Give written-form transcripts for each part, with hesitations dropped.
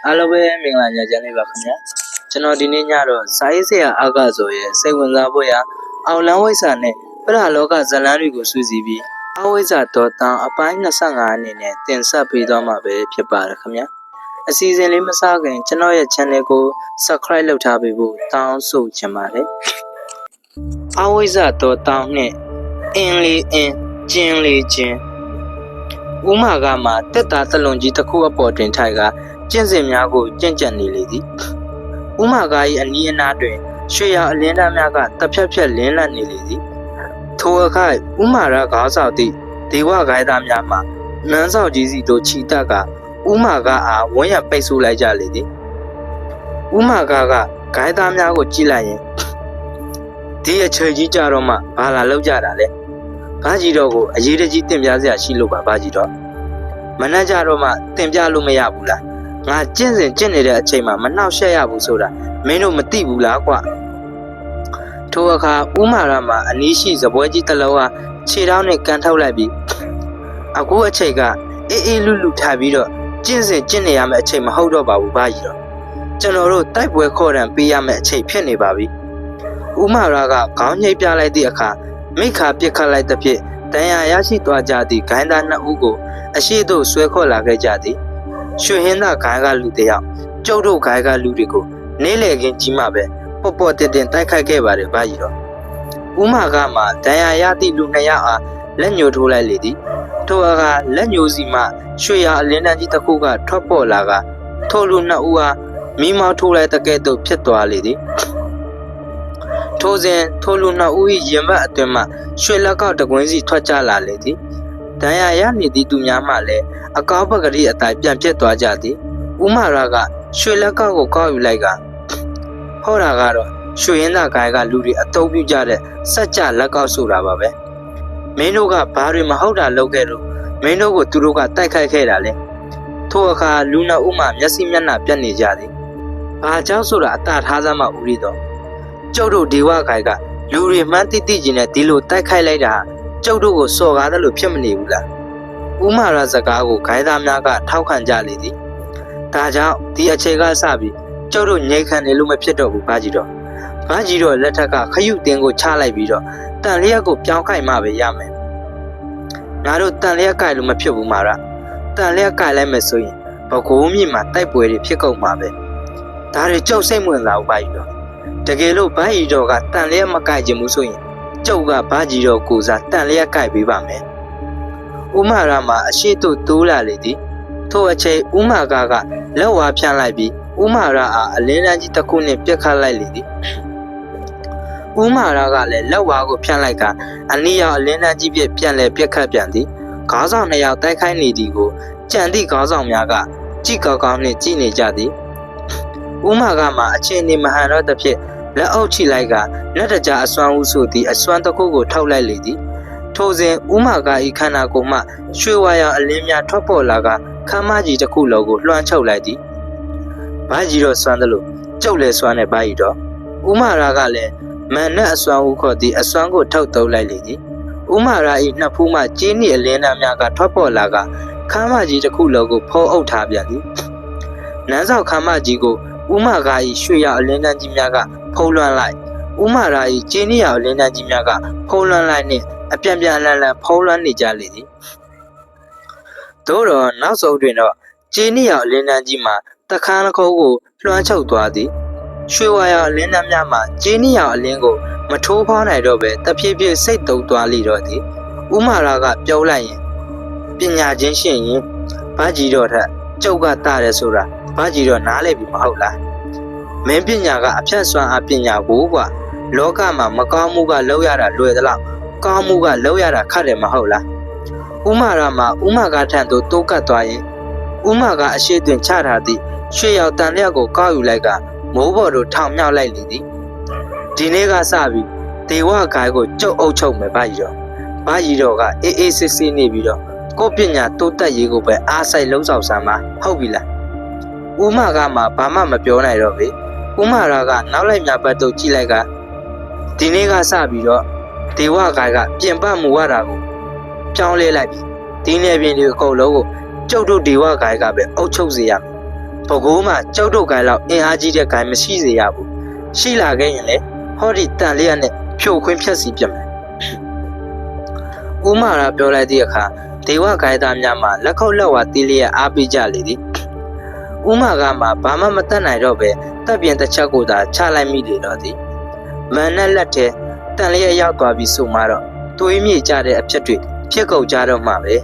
အားလုံးပဲမင်္ဂလာညချမ်းလေးပါခင်ဗျာကျွန်တော်ဒီနေ့ညတော့စာရေးဆရာအာကဆိုရဲ့စိတ်ဝင်စားဖို့ရအောင်လန်းဝိဇ္ဇာနဲ့ပရလောကဇလန်းတွေကိုစုစည်းပြီးအဝိဇ္ဇာတော်တန်အပိုင်း25အနေနဲ့တင်ဆက်ပေးသွားမှာပဲဖြစ်ပါတယ်ခင်ဗျာအစီအစဉ်လေးမစခင်ကျွန်တော်ရဲ့ channel ကို subscribe လုပ်ထားပေးဖို့တောင်းဆိုချင်ပါတယ်အဝိဇ္ဇာတော်တန်နဲ့အင်းလေးအင်းကျင်းလေးကျင်းဥမာကမှာတက်တာသလွန်ကြီးတစ်ခုအပေါ်တင်ထိုက်ကကျင့်စဉ်များကိုကြင့်ကြံနေလေသည်ဥမာက၏အနီးအနားတွင်ရွှေရအလင်းသားများကတဖြတ်ဖြတ်လင်းလန့်နေလေသည်ထိုအခါဥမာရခေါင်းဆောင်သည့်ဒေဝဂိုင်းသားများမှနန်းဆောင်ကြီးစီတို့ခြိတက်ကဥမာကအားဝန်းရပိတ်ဆို့လိုက်ကြလေသည်ဥမာကဂိုင်းသားများကိုကြည့်လိုက်ရင်ဒီအချိန်ကြီးကြတော့မှဘာလာလောက်ကြတာလဲဘာကြီးတော့ကိုအရေးတကြီးတင်ပြစရာရှိလို့ပါဘာကြီးတော့မနှက်ကြတော့မှတင်ပြလို့မရဘူးလားငါကျင့်စဉ်ကျင့်နေတဲ့အချိန်မှာမနှောက်ယှက်ရဘူးဆိုတာမင်းတို့မသိဘူးလားကွာထိုအခါဥမာရမှာအနီးရှိစပွဲကြီးတစ်လုံးဟာခြေထောက်နဲ့ကန်ထုတ်လိုက်ပြီးအခုအချိန်ကအေးအေးလူလူထားပြီးတော့ကျင့်စဉ်ကျင့်နေရမယ့်အချိန်မဟုတ်တော့ပါဘူးဘာကြီးတော့ကျွန်တော်တို့တိုက်ပွဲခေါ်တံပေးရမယ့်အချိန်ဖြစ်နေပါပြီဥမာရကခေါင်းညှိပြလိုက်သည့်အခါမိခါပြစ်ခတ်လိုက်သဖြင့်တန်ရာရရှိသွားကြသည့်ဂိုင်းသားနှစ်ဦးကိုအရှိတို့ဆွဲခေါ်လာခဲ့ကြသည်ရွှေဟင်းသားဂိုင်းကလူတယောက်ကျုပ်တို့ဂိုင်းကလူတွေကိုနေလေခင်ကြီးမှပဲပေါ့ပေါ့တင်တင်တိုက်ခိုက်ခဲ့ပါတယ်ဗျာကြီးတော့ဥမာကမှတန်ရာရသည့်လူနှစ်ယောက်အားလက်ညှိုးထိုးလိုက်လေသည်ထိုအခါလက်ညှိုးစီမှရွှေရအလင်းတန်းကြီးတစ်ခုကထွက်ပေါ်လာကထိုလူနှစ်ဦးအားမိမောင်းထိုးလိုက်တဲ့ကဲ့သို့ဖြစ်သွားလေသည်ထိုစဉ်ထိုလူနှစ်ဦး၏ရင်ဘတ်အတွင်မှရွှေလက်ကောက်တကွင်းစီထွက်ကြလာလေသည်ဒဏ်ရာရနေသည့်သူများမှလည်းအကောက်ပကတိအတိုင်းပြန်ပြစ်သွားကြသည်ဥမာရကရွှေလက်ကောက်ကိုကောက်ယူလိုက်ကဟောတာကတော့ရွှေရင်းသားဂိုင်းကလူတွေအတုံးပြကြတဲ့စက်ကြလက်ကောက်ဆိုတာပါပဲမင်းတို့ကဘာတွေမဟုတ်တာလုပ်ခဲ့လို့မင်းတို့ကိုသူတို့ကတိုက်ခိုက်ခဲ့တာလေထိုအခါလူနှစ်ဦးမှမျက်စိမျက်နှာပြတ်နေကြသည်ဘာကြောင့်ဆိုတာအတားထားစမ်းမှဦးရီတော့ကျုပ်တို့ဒေဝဂိုင်းကလူတွေမှန်းတိတိကျင်နဲ့ဒီလိုတိုက်ခိုက်လိုက်တာကျုပ်တို့ကိုစော်ကားတယ်လို့ဖြစ်မနေဘူးလားဥမာရစကားကိုဂိုင်းသားများကထောက်ခံကြလေသည်ဒါကြောင့်ဒီအချိန်ကစပြီးကျုပ်တို့ငြိမ်ခံနေလို့မဖြစ်တော့ဘူးဘာကြီးတော့လက်ထက်ကခရုတင်းကိုချလိုက်ပြီးတော့တန်လျက်ကိုပြောင်းခိုက်မှပဲရမယ်ငါတို့တန်လျက်ကြိုက်လို့မဖြစ်ဘူးမာရတန်လျက်ကြိုက်လိုက်မယ်ဆိုရင်ဘကိုးမြင့်မှာတိုက်ပွဲတွေဖြစ်ကုန်မှာပဲဒါတွေကျုပ်စိတ်ဝင်စားဘူးဘာကြီးတော့တကယ်လို့ဘာကြီးတော့ကတန်လျက်မကြိုက်ခြင်းဘူးဆိုရင်ကျုပ်ကဘာကြီးတော့ကိုစားတန်လျက်ကြိုက်ပေးပါမယ်ဥမာရမှာအရှိတို့တိုးလာလေသည်ထိုအချိန်ဥမာကလက်ဝါဖြန့်လိုက်ပြီးဥမာရအားအလင်းတန်းကြီးတစ်ခုနဲ့ပြက်ခတ်လိုက်လေသည်ဥမာရကလည်းလက်ဝါကိုဖြန့်လိုက်ကအနီးရောက်အလင်းတန်းကြီးပြက်ပြန်လဲပြက်ခတ်ပြန်သည်ခေါင်းဆောင်နှစ်ယောက်တိုက်ခိုက်နေသည်ကိုကြံသည့်ခေါင်းဆောင်များကကြည့်ကောင်းကောင်းနှင့်ကြည့်နေကြသည်ဥမာကမှအချင်းနေမဟန်တော့တစ်ဖြစ်လက်အုပ်ချိလိုက်ကလက်တကြားအစွမ်းဦးဆိုသည့်အစွမ်းတစ်ခုကိုထုတ်လိုက်လေသည်ထိုစဉ်ဥမာကဤခန္ဓာကိုယ်မှရွှေဝါရောင်အလင်းများထွက်ပေါ်လာကခမ်းမကြီးတစ်ခုလုံးကိုလွှမ်းချုပ်လိုက်သည်ဘာကြီးတော့စွမ်းတယ်လို့ကျုပ်လည်းစွမ်းနေဘာကြီးတော့ဥမာရာကလည်းမန်နဲ့အစွမ်းဦးခေါ်သည့်အစွမ်းကိုထုတ်သုံးလိုက်လေသည်ဥမာရာဤနှစ်ဖူးမှကျင်းဤအလင်းသားများကထွက်ပေါ်လာကခမ်းမကြီးတစ်ခုလုံးကိုဖုံးအုပ်ထားပြန်သည်နန်းဆောင်ခမ်းမကြီးကိုဥမာကဤရွှေရအလင်းတန်းကြီးများကဖုံးလွှမ်းလိုက်ဥမာရာဤကျင်းဤအလင်းတန်းကြီးများကဖုံးလွှမ်းလိုက်နှင့်အပြန်ပြန်လန်လန်ဖုံးလွှမ်းနေကြလေသည်သို့တော့နောက်ဆုံးတွင်တော့ကျင်းဤအလင်းတန်းကြီးမှာတခါတစ်ခုကိုလွှမ်းချုပ်သွားသည်ရွှေဝါရအလင်းတန်းများမှာကျင်းဤအလင်းကိုမထိုးဖောင်းနိုင်တော့ပဲတဖြည်းဖြည်းစိတ်တုံသွားလိတော့သည်ဥမာရာကပြောလိုက်ရင်ပညာချင်းရှင်ရင်ဘာကြီးတော့ထက်ကျုပ်ကတားတယ်ဆိုတာဘာကြီးတော့နားလဲပြီမဟုတ်လားမင်းပညာကအဖြတ်စွမ်းအပညာကိုကွာလောကမှာမကောင်းမှုကလောက်ရတာလွယ်သလားကောင်းမှုကလောက်ရတာခက်တယ်မဟုတ်လားဥမာရမှာဥမာကထံသို့တိုးကပ်သွားရင်ဥမာကအရှိတွင်ချထားသည့်ရွှေရောင်တန်လျက်ကိုကောက်ယူလိုက်ကမိုးပေါ်သို့ထောင်မြောက်လိုက်လေသည်ဒီနေ့ကစပြီးဒေဝဂိုင်းကိုကျုပ်အုပ်ချုပ်မယ်ဘာကြီးတော့ကအေးအေးဆေးဆေးနေပြီးတော့ကိုပညာတိုးတက်ရေးကိုပဲအားစိုက်လုံးဆောင်စမ်းပါဟုတ်ပြီလားဥမာကမှဘာမှမပြောနိုင်တော့ပြီဥမာရာကနောက်လိုက်မြဘတ်တို့ကြည့်လိုက်ကဒီနေ့ကစပြီးတော့ဒေဝဂိုင်းကပြင်ပမူဝါဒကိုပြောင်းလဲလိုက်ပြီဒီနေ့ပြင်ဒီအကုန်လုံးကိုကျုပ်တို့ဒေဝဂိုင်းကပဲအုပ်ချုပ်စေရမယ် ဘကိုးမှာကြောက်တော့ကိုင်းလောက်အင်အားကြီးတဲ့ကိုင်းမရှိစေရဘူးရှိလာခဲ့ရင်လေဟောဒီတန်လျက်နဲ့ဖြိုခွင်းဖြတ်စီပြမယ်ဦးမာရာပြောလိုက်တဲ့အခါဒေဝဂိုင်းသားများမှလက်ခုပ်လက်ဝါတီးလျက်အားပေးကြလေသည်ဦးမာကမှဘာမှမတတ်နိုင်တော့ပဲတပ်ပြင်တစ်ချက်ကိုသာချလိုက်မိလေတော့သည်မန်နဲ့လက်ထဲတန်လျက်ရောက်သွားပြီးဆိုမှတော့တွေးမြေကြတဲ့အဖြစ်တွေဖြစ်ကုန်ကြတော့မှပဲ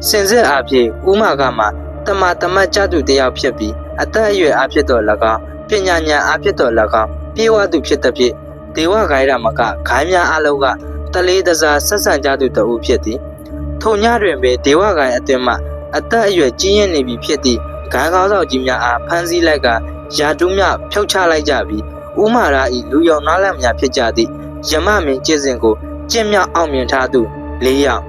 စင်စစ်အားဖြင့်ဦးမာကမှတမတ်ကြသူတယောက်ဖြစ်ပြီးအသက်အရွယ်အားဖြင့်တော့၎င်းပညာဉာဏ်အားဖြင့်တော့၎င်းပြေဝသူဖြစ်တဲ့ဖြင့်ဒေဝဂိုင်းရမကဂိုင်းများအလုံးကတလေးတစားဆက်ဆံကြသူတအုပ်ဖြစ်သည်ထိုညတွင်ပဲဒေဝဂိုင်းအတွင်မှအသက်အရွယ်ကြီးရင်နေပြီဖြစ်သည့်ဂိုင်းကောင်းဆောင်ကြီးများအားဖမ်းဆီးလိုက်ကယာတူးများဖြုတ်ချလိုက်ကြပြီးဦးမာရာ၏လူယောင်နားလန့်များဖြစ်ကြသည့်ယမမင်းကျင့်စဉ်ကိုကျင့်မြောက်အောင်မြင်ထားသူ၄ယောက်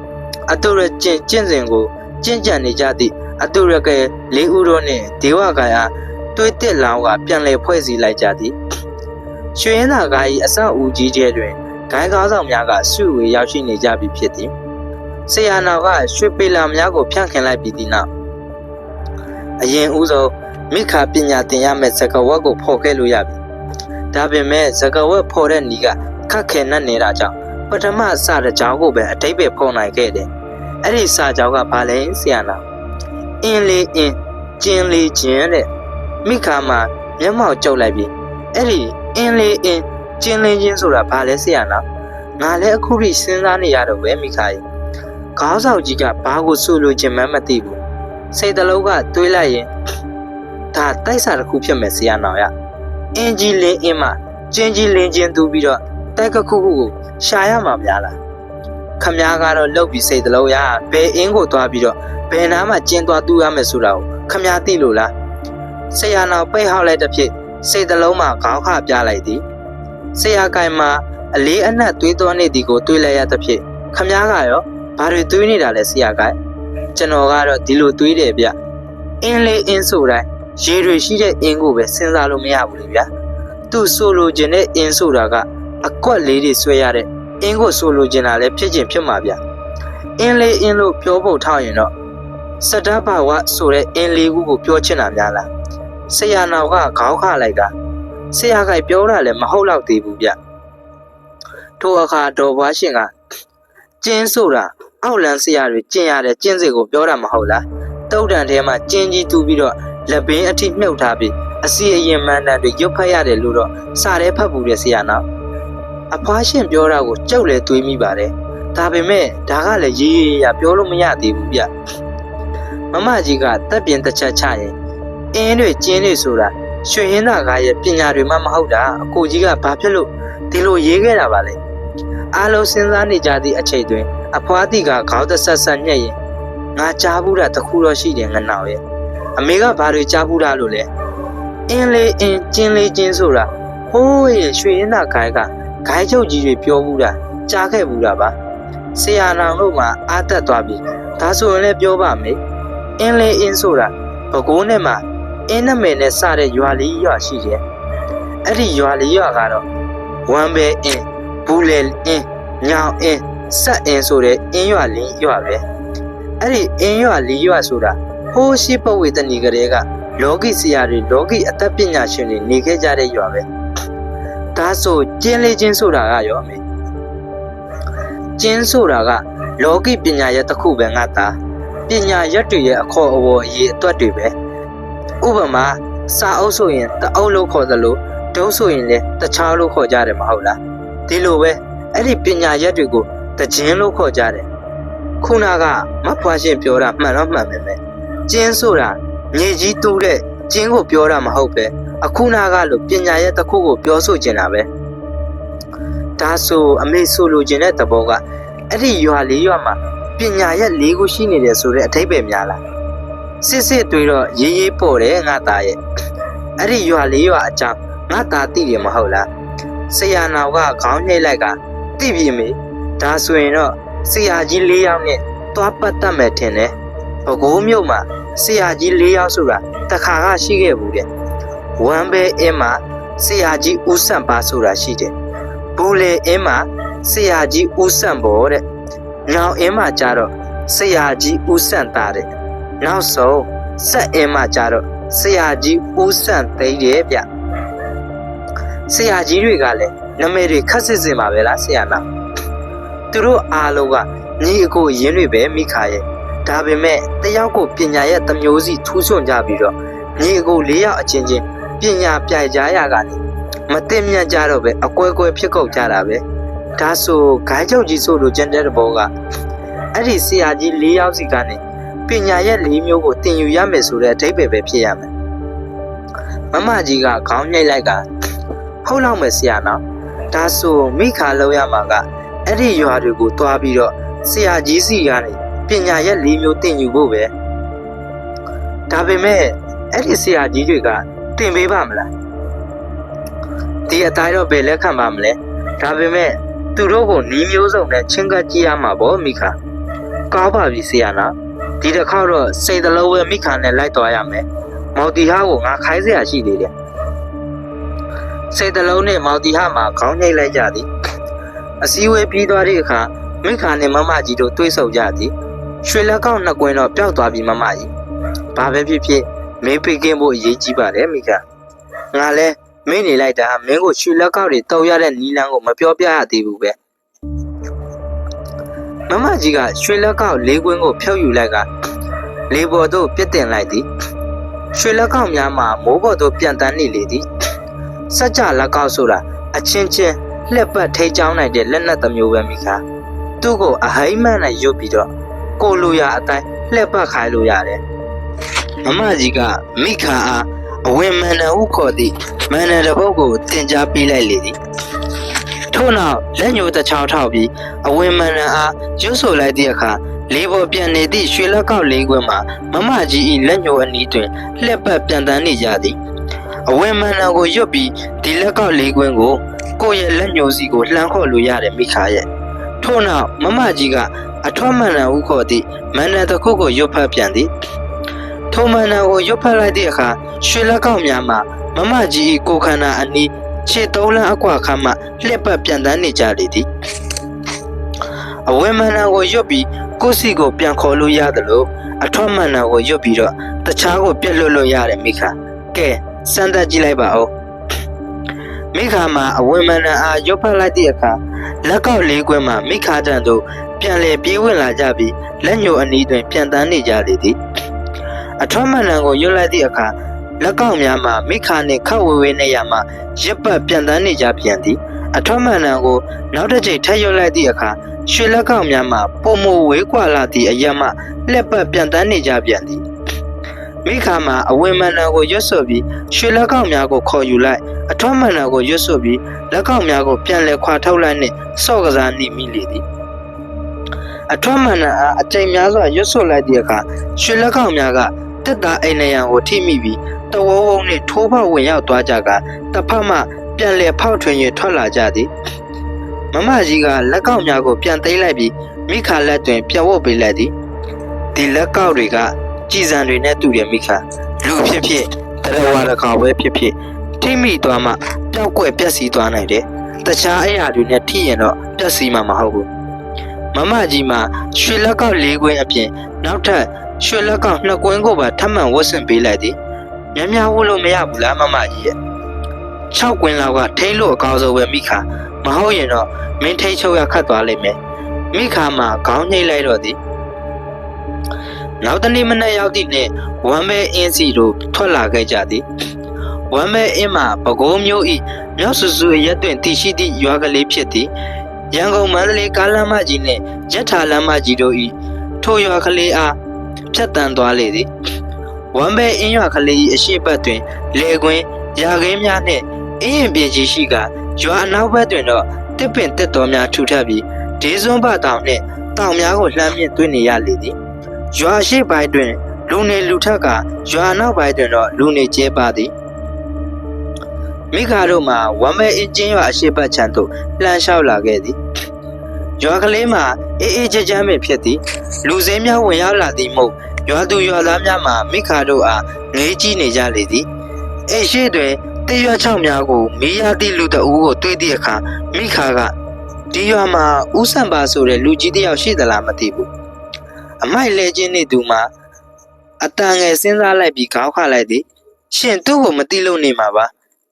အတူရကျင့်စဉ်ကိုကျင့်ကြံနေကြသည့်အတူရကဲ၄ဦးတို့နှင့်ဒေဝဂိုင်းအားတွေးတစ်လောင်းကပြန်လည်ဖွဲ့စည်းလိုက်ကြသည်ရွှေရင်သာကား၏အဆောက်အဦကြီးကျယ်တွင်ဂိုင်းကားဆောင်များကစုဝေးရောက်ရှိနေကြပြီဖြစ်သည်ဆရာတော်ကရွှေပေလာများကိုဖြန့်ခင်လိုက်ပြီးသည့်နောက်အရင်ဦးဆုံးမိခါပညာသင်ရမယ့်စကားဝတ်ကိုဖော်ခဲ့လို့ရပြီဒါပေမဲ့စကားဝတ်ဖော်တဲ့နီးကခက်ခဲနဲ့နေတာကြောင့်ပထမစတဲ့ကြောင်းကိုပဲအတိတ်ပဲဖော်နိုင်ခဲ့တယ်အဲ့ဒီစာကြောင်းကဘာလဲဆရာတော်အင်းလေးအင်းကျင်းလေးကျင်းတဲ့မိခါမှာမျက်မှောက်ကျုပ်လိုက်ပြီးအဲ့ဒီအင်းလေးအင်းကျင်းလေးချင်းဆိုတာဘာလဲဆရာတော်ငါလည်းအခုထိစဉ်းစားနေရတော့ပဲမိခါကြီးခေါင်းဆောင်ကြီးကဘာကိုဆိုလိုချင်မှန်းမသိဘူးစိတ်တလုံးကတွေးလိုက်ရင်ဒါတိုက်စာတစ်ခုဖြစ်မယ်ဆရာတော်ရအင်းကြီးလင်းအင်းမှကျင်းကြီးလင်းချင်းတူပြီးတော့တိုက်ကခုခုကိုရှာရမှာများလားခမားကတော့လှုပ်ပြီးစိတ်တလုံးရဘယ်အင်းကိုသွားပြီးတော့ဘယ်နားမှာကျင်းသွားတူရမယ်ဆိုတာကိုခမားသိလို့လားဆရာတော်ပိတ်ဟောက်လိုက်တဲ့ဖြစ်စိတ်တလုံးမှာခေါင်းခပြလိုက်သည်ဆရာကိုင်မှာအလေးအနက်တွေးသွားနေသည်ကိုတွေးလိုက်ရတဲ့ဖြစ်ခမားကရောဘာတွေတွေးနေတာလဲဆရာကိုင်ကျွန်တော်ကတော့ဒီလိုတွေးတယ်ဗျအင်းလေးအင်းဆိုတိုင်းရေတွေရှိတဲ့အင်းကိုပဲစဉ်းစားလို့မရဘူးလေဗျသူဆိုလိုချင်တဲ့အင်းဆိုတာကအကွက်လေးတွေဆွဲရတဲ့အင်းကိုဆိုလိုချင်တာလည်းဖြစ်ချင်ဖြစ်မှာဗျအင်းလေးအင်းလို့ပြောဖို့ထောက်ရင်တော့စတ္တဘာဝဆိုတဲ့အင်းလေးခုကိုပြောချင်တာများလားဆရာတော်ကခေါင်းခလိုက်တာဆရာကပြောတာလည်းမဟုတ်တော့သေးဘူးဗျထိုအခါတော်ဘွားရှင်ကကျင်းဆိုတာအောက်လန်းဆရာတွေကျင့်ရတဲ့ကျင့်စဉ်ကိုပြောတာမဟုတ်လားတုတ်တန်ထဲမှာကျင်းကြီးတူးပြီးတော့လက်ပင်အထိမြုပ်ထားပြီးအစီအရင်မှန်တန်တွေရုပ်ဖက်ရတယ်လို့တော့စာထဲဖတ်ဘူးတဲ့ဆရာနော်အဖွားရှင်ပြောတာကိုကြောက်လဲတွေးမိပါတယ်ဒါပေမဲ့ဒါကလည်းရေးရေးရပြောလို့မရသေးဘူးဗျမမကြီးကတက်ပြင်တစ်ချက်ချရင်အင်းတွေကျင်းတွေဆိုတာရွှေဟင်းသာကားရဲ့ပညာတွေမှမဟုတ်တာအကိုကြီးကဘာဖြစ်လို့ဒီလိုရေးခဲ့တာပါလဲအားလုံးစဉ်းစားနေကြသည့်အချိန်တွင်အဖွားတီကခေါင်းတဆက်ဆက်ညက်ရင်ငါကြားဘူးတာတခုတော့ရှိတယ်ငနောက်ရဲ့အမေကဘာတွေကြားဘူးတာလို့လဲအင်းလေးအင်းကျင်းလေးကျင်းဆိုတာဟိုးရဲ့ရွှေရင်းသာခိုင်းကဂိုင်းချုပ်ကြီးတွေပြောဘူးတာကြားခဲ့ဘူးတာပါဆရာနောင်တို့မှအားတက်သွားပြီဒါဆိုရင်လည်းပြောပါမယ်အင်းလေးအင်းဆိုတာဘကိုးနဲ့မှအင်းနမဲနဲ့စတဲ့ရွာလေးရွာရှိတယ်အဲ့ဒီရွာလေးရွာကတော့ဝမ်ဘဲအင်းဘူးလေအင်းညောင်အင်းဆက်အင်းဆိုတဲ့အင်းရွာလေးရွာပဲအဲ့ဒီအင်းရွာလေးရွာဆိုတာဟိုးရှိပဝေတဏီကလေးကလောကီဆရာတွေလောကီအသက်ပညာရှင်တွေနေခဲ့ကြတဲ့ရွာပဲဒါဆိုကျင်းလေးချင်းဆိုတာကရောအမေကျင်းဆိုတာကလောကီပညာရဲ့တစ်ခုပဲငါသားပညာရက်တွေရဲ့အခေါ်အဝေါ်အရေးအတွက်တွေပဲဥပမာစာအုပ်ဆိုရင်တအုပ်လို့ခေါ်သလိုဒုံးဆိုရင်လည်းတခြားလို့ခေါ်ကြတယ်မဟုတ်လားဒီလိုပဲအဲ့ဒီပညာရက်တွေကိုတခြင်းလို့ခေါ်ကြတယ်ခုနကမဖွားရှင်ပြောတာမှန်တော့မှန်ပဲမဲ့ကျင်းဆိုတာမြေကြီးတူးတဲ့ကျင်းကိုပြောတာမဟုတ်ပဲအခုနကလို့ပညာရက်တစ်ခုကိုပြောဆိုချင်တာပဲဒါဆိုအမေဆိုလိုချင်တဲ့သဘောကအဲ့ဒီရွာလေးရွာမှာပညာရက်၄ခုရှိနေတယ်ဆိုတဲ့အဓိပ္ပာယ်များလားစစ်စစ်တွေးတော့ရေးရေးပေါ်တယ်ငါသားရဲ့အဲ့ဒီရွာလေးရွာအကြောင်းငါသားသိတယ်မဟုတ်လားဆရာနာကခေါင်းနှိပ်လိုက်ကသိပြီမေဒါဆိုရင်တော့ဆရာကြီး၄ယောက်နဲ့သွားပတ်တတ်မယ်ထင်တယ်ဘကိုးမြို့မှာဆရာကြီး၄ယောက်ဆိုတာတခါကရှိခဲ့ဘူးတဲ့ဝမ်ဘဲအင်းမှာဆရာကြီးဦးဆန့်ပါဆိုတာရှိတယ်ဘူလေအင်းမှာဆရာကြီးဦးဆန့်ဘောတဲ့ညောင်အင်းမှာကျတော့ဆရာကြီးဦးဆန့်သားတဲ့နောက်ဆုံးဆက်အင်းမှာကျတော့ ဆရာကြီးဦးစံသိန်းရဲ့ဗျဆရာကြီးတွေကလည်းနာမည်တွေခက်စစ်စစ်ပါပဲလားဆရာနာသူတို့အားလုံးကညီအကိုရင်းတွေပဲမိခါရဲ့ဒါပေမဲ့တယောက်ကိုပညာရဲ့တမျိုးစီထူးချွန်ကြပြီးတော့ညီအကို၄ယောက်အချင်းချင်းပညာပြိုင်ကြရကနေမသိမြတ်ကြတော့ပဲအကွဲကွဲဖြစ်ကုန်ကြတာပဲဒါဆိုဂိုင်းချုပ်ကြီးဆိုလို့ကျန်တဲ့ဘောကအဲ့ဒီဆရာကြီး၄ယောက်စီကနေပညာရဲ့၄မျိုးကိုသင်ယူရမယ်ဆိုတဲ့အဓိပ္ပာယ်ပဲဖြစ်ရမယ်မမကြီးကခေါင်းညှိလိုက်ကဟုတ်လောက်မယ်ဆရာနော်ဒါဆိုမိခါလောက်ရမှာကအဲ့ဒီရွာတွေကိုတွားပြီးတော့ဆရာကြီးစီကနေပညာရဲ့၄မျိုးသင်ယူဖို့ပဲဒါပေမဲ့အဲ့ဒီဆရာကြီးတွေကသင်ပေးပါမလားဒီအတိုင်းတော့ဘယ်လက်ခံပါမလဲဒါပေမဲ့သူတို့ကိုနီးမျိုးစုံနဲ့ချင်းကပ်ကြည့်ရမှာပေါ့မိခါကောင်းပါပြီဆရာနော်ဒီတစ်ခေါက်တော့စိတ်တလုံးပဲမိခါနဲ့လိုက်သွားရမယ်မော်တီဟာကိုငါခိုင်းစရာရှိသေးတယ်စိတ်တလုံးနဲ့မော်တီဟာမှာခေါင်းညှိလိုက်ကြသည်အစည်းအဝေးပြီးသွားတဲ့အခါမိခါနဲ့မမကြီးတို့တွေ့ဆုံကြသည်ရွှေလက်ကောက်နှစ်ကွင်းတော့ပျောက်သွားပြီမမကြီးဘာပဲဖြစ်ဖြစ်မင်းပေးကင်းဖို့အရေးကြီးပါတယ်မိခါငါလဲမင်းနေလိုက်တာမင်းကိုရွှေလက်ကောက်တွေတောက်ရတဲ့နီလန်းကိုမပြောပြရသေးဘူးပဲမမကြီးကရွှေလက်ကောက်၄ကွင်းကိုဖြုတ်ယူလိုက်ကလေပေါ်သို့ပြစ်တင်လိုက်သည်ရွှေလက်ကောက်များမှာမိုးပေါ်သို့ပြန်တန်းနေလေသည်စัจ जा လက်ကောက်ဆိုတာအချင်းချင်းလှက်ပတ်ထိချောင်းနိုင်တဲ့လက်နက်တစ်မျိုးပဲမိခါသူ့ကိုအဟိမ့်မှန်နဲ့ရုပ်ပြီးတော့ကိုလိုရအတိုင်းလှက်ပတ်ခိုင်းလို့ရတယ်မမကြီးကမိခါအားအဝင်မန္တန်ဟုခေါ်သည့်မန္တန်တစ်ပုဒ်ကိုတင် जा ပေးလိုက်လေသည်ထို့နောက်လက်ညှိုးတစ်ချောင်းထောက်ပြီးအဝင်မန္တန်အားရွတ်ဆိုလိုက်သည့်အခါလေးပေါ်ပြန်နေသည့်ရွှေလက်ကောက်လေးကွင်းမှာမမကြီး၏လက်ညှိုးအနီးတွင်လှက်ပတ်ပြန်တန်းနေကြသည်အဝင်မန္တန်ကိုရွတ်ပြီးဒီလက်ကောက်လေးကွင်းကိုကိုယ့်ရဲ့လက်ညှိုးစီကိုလှမ်းခေါ်လို့ရတယ်မိခါရဲ့ထို့နောက်မမကြီးကအထွတ်မန္တန်ဟုခေါ်သည့်မန္တန်တစ်ခုကိုရွတ်ဖတ်ပြန်သည်ထိုမန္တန်ကိုရွတ်ဖတ်လိုက်သည့်အခါရွှေလက်ကောက်များမှာမမကြီး၏ကိုယ်ခန္ဓာအနီးခြေသုံးလမ်းအကွာခမ်းမှလှက်ပတ်ပြန်တန်းနေကြလေသည်အဝင်မန္တန်ကိုရွတ်ပြီးကိုယ့်စီကိုပြန်ခေါ်လို့ရတယ်လို့အထွတ်မန္တန်ကိုရွတ်ပြီးတော့တခြားကိုပြက်လွတ်လို့ရတယ်မိခါကဲစမ်းသပ်ကြည့်လိုက်ပါဦးမိခါမှာအဝင်မန္တန်အားရွတ်ဖတ်လိုက်သည့်အခါလက်ကောက်လေးကွင်းမှာမိခါတန်တို့ပြန်လည်ပြေးဝင်လာကြပြီးလက်ညှိုးအနီးတွင်ပြန်တန်းနေကြလေသည်အထွတ်မန္တန်ကိုရွတ်လိုက်သည့်အခါလက်ကောက်များမှာမိခါနှင့်ခတ်ဝေဝေးနေရမှာရပ်ပတ်ပြန်တန်းနေကြပြန်သည်အထွတ်မန္တန်ကိုနောက်တစ်ချိန်ထပ်ရွတ်လိုက်သည့်အခါရွှေလက်ကောက်များမှာပုံမဝေးကွာလာသည့်အရက်မှလက်ပတ်ပြန်တန်းနေကြပြန်သည်မိခါမှာအဝင်မန္တန်ကိုရွတ်ဆိုပြီးရွှေလက်ကောက်များကိုခေါ်ယူလိုက်အထွတ်မန္တန်ကိုရွတ်ဆိုပြီးလက်ကောက်များကိုပြန်လည်ခွာထုတ်လိုက်နှင့်ဆော့ကစားနေမိလေသည်အထွတ်မန္တန်အားအကျိန်များစွာရွတ်ဆိုလိုက်သည့်အခါရွှေလက်ကောက်များကတက်တာအိမ်နေရန်ကိုထိမိပြီးတဝုံဝုံနှင့်ထိုးပေါက်ဝင်ရောက်သွားကြကတစ်ဖက်မှပြန်လည်ဖောက်ထွင်း၍ထွက်လာကြသည်မမကြီးကလက်ကောက်များကိုပြန်သိမ်းလိုက်ပြီးမိခါလက်တွင်ပြန်ဝုတ်ပေးလိုက်သည်ဒီလက်ကောက်တွေကကြည်စံတွေနဲ့တူတယ်မိခါလူဖြစ်ဖြစ်တရဝါတစ်ခါပဲဖြစ်ဖြစ်ထိမိသွားမှပျောက်ကွယ်ပျက်စီးသွားနိုင်တယ်တခြားအရာတွေနဲ့ထိရင်တော့ပျက်စီးမှာမဟုတ်ဘူးမမကြီးမှာရွှေလက်ကောက်၄ကွင်းအပြင်နောက်ထပ်ရွှေလက်ကောက်2ကွင်းကိုပါထပ်မံဝတ်ဆင်ပေးလိုက်သည်များများဝတ်လို့မရဘူးလားမမကြီးရဲ့6ကွင်းလောက်ကထိလို့အကောင်းဆုံးပဲမိခါမဟုတ်ရင်တော့မင်းထိချုပ်ရခတ်သွားလိမ့်မယ်မိခါမှာခေါင်းညှိလိုက်တော့သည်နောက်တနေ့မနေ့ရောက်သည့်နေ့ဝမ်းမဲအင်းစီတို့ထွက်လာခဲ့ကြသည်ဝမ်းမဲအင်းမှာပဲခူးမျိုး၏မြောက်ဆူဆူရက်တွင်တည်ရှိသည့်ရွာကလေးဖြစ်သည်ရန်ကုန်မန္တလေးကားလမ်းမကြီးနှင့်ရထားလမ်းမကြီးတို့၏ထိုရွာကလေးအားဖြတ်တန်းသွားလေသည်ဝမ်းမဲအင်းရွာကလေး၏အရှိတ်ဘက်တွင်လေကွင်းရာခင်းများနှင့်အင်းရင်ပြင်ကြီးရှိကရွာအနောက်ဘက်တွင်တော့တစ်ပင်တက်တော်များထူထပ်ပြီးဒေးစွန်းဘတောင်နှင့်တောင်များကိုလှမ်းမြင့်တွေ့နေရလေသည်ရွာရှိပိုင်းတွင်လူနေလူထက်ကရွာနောက်ပိုင်းတွင်တော့လူနေကျဲပါသည်မိခါတို့မှာဝမ်းမဲအင်းကျင်းရွာအရှိတ်ဘက်ခြမ်းသို့လှမ်းလျှောက်လာခဲ့သည်ရွာကလေးမှာအေးအေးချမ်းချမ်းပဲဖြစ်သည်လူစင်းများဝင်ရောက်လာသည်မို့ရွာသူရွာသားများမှာမိခါတို့အားငေးကြည့်နေကြလေသည်အိမ်ရှိတွင်တရွက်6များကိုမိရသည့်လူတအူးကိုတွေ့သည့်အခါမိခါကဒီရွာမှာဦးစံပါဆိုတဲ့လူကြီးတစ်ယောက်ရှိသလားမသိဘူးအမိုက်လဲချင်းနေသူမှာအတန်ငယ်စဉ်းစားလိုက်ပြီးခေါင်းခလိုက်သည် ရှင်သူ့ကိုမသိလို့နေမှာပါ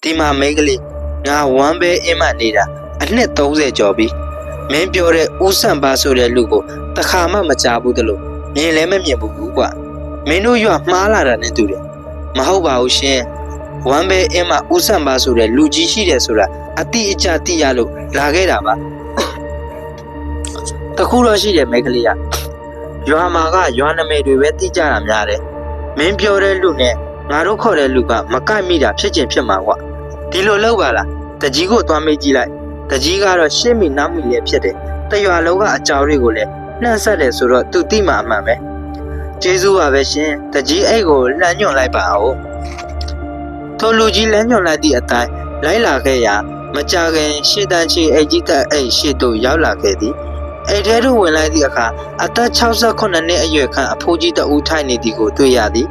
ဒီမှာမိန်းကလေးငါဝမ်းပဲအင်းမနေတာအနှစ်30ကျော်ပြီမင်းပြောတဲ့ဦးဆန်ပါဆိုတဲ့လူကိုတခါမှမကြားဘူးတလို့မြင်လည်းမမြင်ဘူးကွာမင်းတို့ရွာမှားလာတာနဲ့တူတယ်မဟုတ်ပါဘူးရှင်ဝမ်းပဲအင်းမဦးဆန်ပါဆိုတဲ့လူကြီးရှိတယ်ဆိုတာအတိအကျသိရလို့လာခဲ့တာပါတခုတော့ရှိတယ်မိန်းကလေးကရွာမှာကရွာနာမည်တွေပဲသိကြတာများတယ်မင်းပြောတဲ့လူနဲ့ငါတို့ခေါ်တဲ့လူကမကိုက်မိတာဖြစ်ချင်းဖြစ်မှာကွာဒီလိုလောက်ပါလားတကြီးကိုသွားမေးကြည့်လိုက်တကြီးကတော့ရှင်းမိနားမိလည်းဖြစ်တယ်တရွာလုံးကအကြောင်းတွေကိုလည်းနှံ့ဆက်တယ်ဆိုတော့သူသိမှအမှန်ပဲကျေးဇူးပါပဲရှင်တကြီးအိတ်ကိုလှမ်းညွှန်လိုက်ပါဦးထိုလူကြီးလှမ်းညွှန်လိုက်သည့်အတိုင်းလိုက်လာခဲ့ရာမကြခင်ရှေ့တန်းချီအိတ်ကြီးကအိတ်ရှေ့သို့ရောက်လာခဲ့သည်အိတ်ထဲသို့ဝင်လိုက်သည့်အခါအသက်68နှစ်အရွယ်ခန့်အဖိုးကြီးတဦးထိုင်နေသည်ကိုတွေ့ရသည်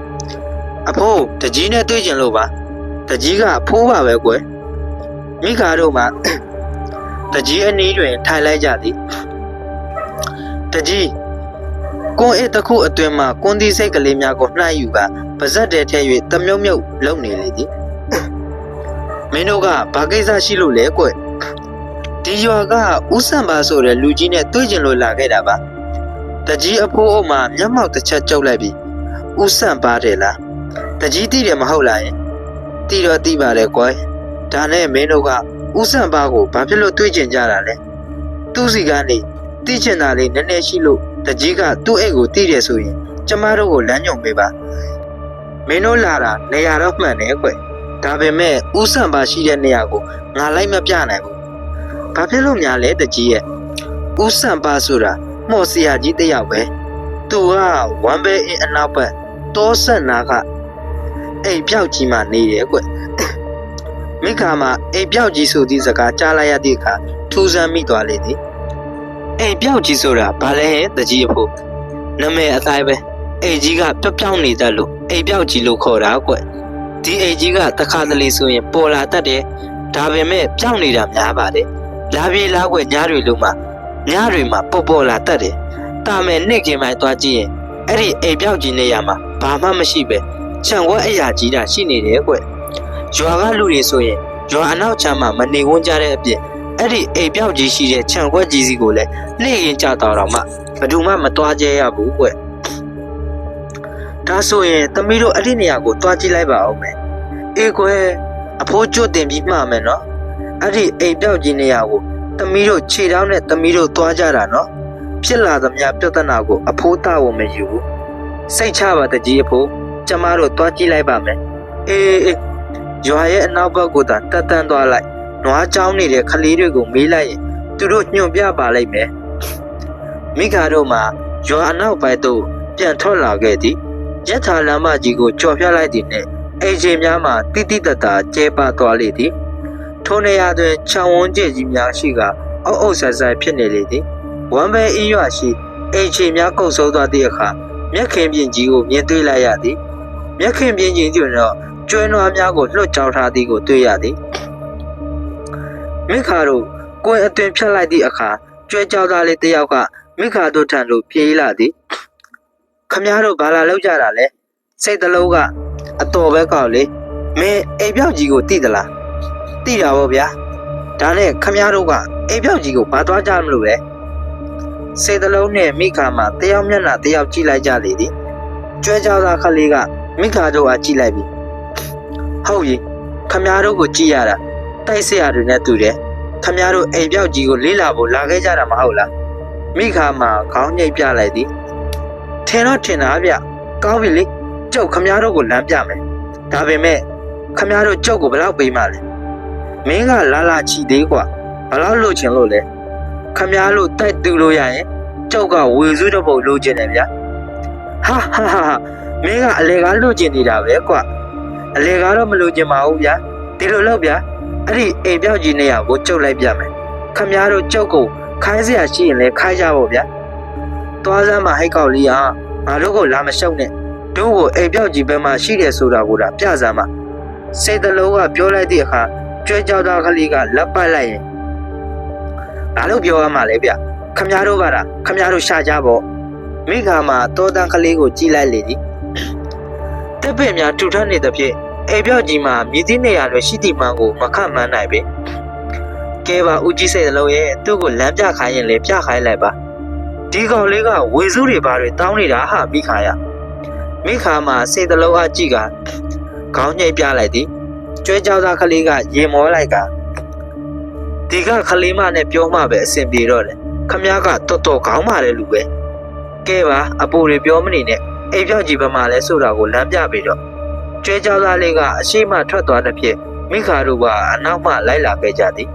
အဖိုးတကြီးနဲ့တွေ့ကြလို့ပါတကြီးကအဖိုးပါပဲကွယ်မိခါတို့မှတကြီးအနီးတွင်ထိုင်လိုက်ကြသည်တကြီးကွန်အိတ်တစ်ခုအတွင်းမှာကွန်ဒီစိတ်ကလေးများကိုနှိုက်ယူကပါဇက်တဲထဲ၍တမြုပ်မြုပ်လုံနေလေသည်မင်းတို့ကဘာကိစ္စရှိလို့လဲကွဒီရွာကဦးဆန်ပါဆိုတဲ့လူကြီးနဲ့တွေ့ကြလို့လာခဲ့တာပါတကြီးအဖိုးအုပ်မှာမျက်မှောက်တစ်ချက်ကျုပ်လိုက်ပြီးဦးဆန်ပါတယ်လားတကြီးသိတယ်မဟုတ်လားယင်သိတော့သိပါတယ်ကွယ်ဒါနဲ့မင်းတို့ကဦးဆန်ပါကိုဘာဖြစ်လို့တွေ့ကြကြတာလဲသူ့စီကနေသိချင်တာလေးနည်းနည်းရှိလို့တကြီးကသူ့အိတ်ကိုသိတယ်ဆိုရင်ကျမတို့ကိုလမ်းညွှန်ပေးပါမင်းတို့လာတာနေရာတော့မှန်တယ်ကွဒါပေမဲ့ဦးဆန်ပါရှိတဲ့နေရာကိုငါလိုက်မပြနိုင်ဘူးဘာဖြစ်လို့များလဲတကြီးရဲ့ဦးဆန်ပါဆိုတာမော်စရာကြီးတစ်ယောက်ပဲသူကဝမ်ဘဲအင်းအနောက်ဘက်တောဆက်နာကအိမ်ပြောက်ကြီးမှနေတယ်ကွမိခါမှာအိမ်ပြောက်ကြီးဆိုသည့်စကားကြားလိုက်ရသည့်အခါထူးဆန်းမိသွားလေသည်အိမ်ပြောက်ကြီးဆိုတာဘာလဲဟဲ့တကြီးအဖို့နာမည်အတိုင်းပဲအိမ်ကြီးကပျောက်ပျောက်နေတတ်လို့အိမ်ပြောက်ကြီးလို့ခေါ်တာကွဒီအိမ်ကြီးကတခါတလေဆိုရင်ပေါ်လာတတ်တယ်ဒါပေမဲ့ပျောက်နေတာများပါတယ်လာပြေးလာွယ်ညတွေလုံးမှာညတွေမှာပေါ်လာတတ်တယ်တာမယ်နေ့ကင်းပိုင်းသွားကြည့်ရင်အဲ့ဒီအိမ်ပြောက်ကြီးနေရာမှာဘာမှမရှိပဲခြံဝက်အရာကြီးတာရှိနေတယ်ကွရွာကလူတွေဆိုရင်ရွာအနောက်ခြမ်းမှာမနေဝန်းကြတဲ့အပြင်အဲ့ဒီအိမ်ပြောက်ကြီးရှိတဲ့ခြံဝက်ကြီးစီကိုလည်းနှိမ့်ရင်ကြတော့မှဘယ်သူမှမတွားကြရဘူးကွဒါဆိုရင်သမီးတို့အဲ့ဒီနေရာကိုတွားကြည့်လိုက်ပါဦးမယ်အေးကွယ်အဖိုးကျွတ်တင်ပြီးမှားမယ်နော်အဲ့ဒီအိမ်ပြောက်ကြီးနေရာကိုသမီးတို့ခြေထောက်နဲ့သမီးတို့တွားကြတာနော်ဖြစ်လာသမျှပြဿနာကိုအဖိုးသားဝမယူဘူးစိတ်ချပါတကြီးအဖိုးကျမတို့တွားကြည့်လိုက်ပါမယ်အေးရွာရဲ့အနောက်ဘက်ကိုသာတက်တန်းသွားလိုက်နွားချောင်းနေတဲ့ကလေးတွေကိုမေးလိုက်ရင်သူတို့ညွှန်ပြပါလိမ့်မယ်မိခါတို့မှာရွာအနောက်ဘက်သို့ပြန်ထွက်လာခဲ့သည်ရထားလမ်းမကြီးကိုကျော်ဖြတ်လိုက်သည်နှင့်အိမ်ချိန်များမှာတိတိတတ်တာကျဲပါသွားလေသည်ထိုနေရာတွင်ခြံဝန်းကျင်ကြီးများရှိကအုပ်အုပ်ဆက်ဆက်ဖြစ်နေလေသည်ဝမ်ဘဲအင်းရွာရှိအိမ်ချိန်များကုတ်ဆိုးသွားသည့်အခါမြက်ခင်ပြင်ကြီးကိုမြင်တွေ့လိုက်ရသည်မြက်ခင်ပြင်ကြီးတွင်တော့ကျွဲနွားများကိုလွှတ်ကြောင်းထားသည်ကိုတွေ့ရသည်မိခါတို့ကိုယ်အတွင်ဖြတ်လိုက်သည့်အခါကျွဲကြောက်သားလေးတစ်ယောက်ကမိခါတို့ထံသို့ပြေးလာသည်ခမည်းတော်ဘာလာလောက်ကြတာလဲစိတ်တလုံးကအတော်ပဲကောက်လေမင်းအိမ်ပြောက်ကြီးကိုသိသလားသိတာပေါ့ဗျာဒါနဲ့ခမည်းတော်ကအိမ်ပြောက်ကြီးကိုဘာသွားကြမလို့လဲစိတ်တလုံးနဲ့မိခါမှာတယောက်မျက်နှာတယောက်ကြည့်လိုက်ကြလေသည်ကျွဲကြောက်သားခလေးကမိခါတို့အားကြည့်လိုက်ပြီဟုတ်ပြီခမည်းတော်ကိုကြည့်ရတာတိုက်ဆရာတွေနဲ့တူတယ်ခမည်းတော်အိမ်ပြောက်ကြီးကိုလေးလာဖို့လာခဲ့ကြတာမဟုတ်လားမိခါမှာခေါင်းညိတ်ပြလိုက်သည်ထင်တော့ထင်တာဗျကောင်းပြီလေကျုပ်ခမည်းတော်ကိုလမ်းပြမယ်ဒါပေမဲ့ခမည်းတော်ကျုပ်ကိုဘယ်လောက်ပေးမှလဲမင်းကလာချီသေးกว่าဘယ်လောက်လိုချင်လို့လဲခမည်းတော်တိုက်တူလို့ရရင်ကျုပ်ကဝေစုတစ်ပုတ်လိုချင်တယ်ဗျာဟာမင်းကအလေကားလိုချင်နေတာပဲကွာအလေကားတော့မလိုချင်ပါဘူးဗျာဒီလိုလုပ်ဗျာအဲ့ဒီအိမ်ပြောက်ကြီးနေရာကိုကျုပ်လိုက်ပြမယ်ခမည်းတော်ကျုပ်ကိုခိုင်းစရာရှိရင်လည်းခိုင်းကြပါဗျာသွားစမ်းမှာဟိတ်ကောက်လေးဟာငါတို့ကိုလာမရှုပ်နဲ့တို့ကိုအိမ်ပြောက်ကြီးဘက်မှာရှိတယ်ဆိုတာကိုဒါပြစမ်းမှာစိတ်တလုံးကပြောလိုက်တဲ့အခါကျွဲကြောက်သားကလေးကလက်ပတ်လိုက်ရင်ဘာလို့ပြောရမှာလဲဗျခမည်းတော်ကခမည်းတော်ရှာကြပေါ့မိခါမှာတောတန်းကလေးကိုကြည့်လိုက်လေသည်တက်ပင်များထူထပ်နေသဖြင့် အိမ်ပြောက်ကြီးမှာမြည်သည့်နေရာတွေရှိသည့်မှန်ကိုမခန့်မှန်းနိုင်ပေကဲပါဦးကြီးစိတ်လုံးရဲ့သူ့ကိုလမ်းပြခိုင်းရင်လည်းပြခိုင်းလိုက်ပါဒီကောင်လေးကဝေစုတွေဘာတွေတောင်းနေတာဟာမိခါရမိခါမှာစိတ်တလုံးအကြည့်ကခေါင်းညိတ်ပြလိုက်သည်ကျွဲကြောက်သားကလေးကရေမောလိုက်ကဒီကကလေးမနဲ့ပြောမှပဲအဆင်ပြေတော့တယ်ခမည်းကတော်တော်ခေါင်းမာတဲ့လူပဲကဲပါအပူတွေပြောမနေနဲ့အိမ်ပြောက်ကြီးဘက်မှာလဲဆိုတာကိုလမ်းပြပေးတော့ကျွဲကြောက်သားလေးကအရှိမထွက်သွားတဲ့ဖြစ်မိခါတို့ကအနောက်မှလိုက်လာခဲ့ကြသည်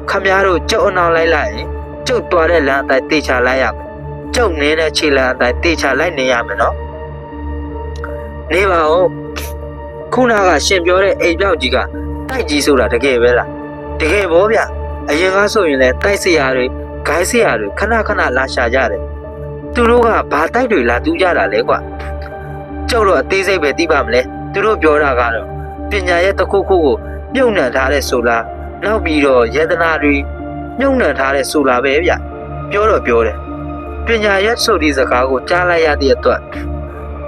ခမည်းတို့ကျုပ်အနောက်လိုက်လိုက်ရင်ကျုပ်သွားတဲ့လမ်းအတိုင်းတေချာလိုက်ရမယ်ကျုပ်နေတဲ့ခြေလမ်းအတိုင်းတေချာလိုက်နေရမယ်နော်နေပါဦးခုနကရှင်ပြောတဲ့အိမ်ပြောက်ကြီးကတိုက်ကြီးဆိုတာတကယ်ပဲလားတကယ်ဘောဗျအရင်ကဆိုရင်လည်းတိုက်စရာတွေဂိုင်းစရာတွေခဏခဏလာရှာကြတယ်သူတို့ကဘာတိုက်တွေလာတူးကြတာလဲကွာကျုပ်တို့အသေးစိတ်ပဲသိပါမလဲသူတို့ပြောတာကတော့ပညာရဲ့တစ်ခုခုကိုမြုပ်နှံထားတဲ့ဆိုလားနောက်ပြီးတော့ယတနာတွေမြုပ်နှံထားတဲ့ဆိုလားပဲဗျပြောတော့ပြောတယ်ပညာရဲ့ဆိုဒီစကားကိုကြားလိုက်ရတဲ့အတွက်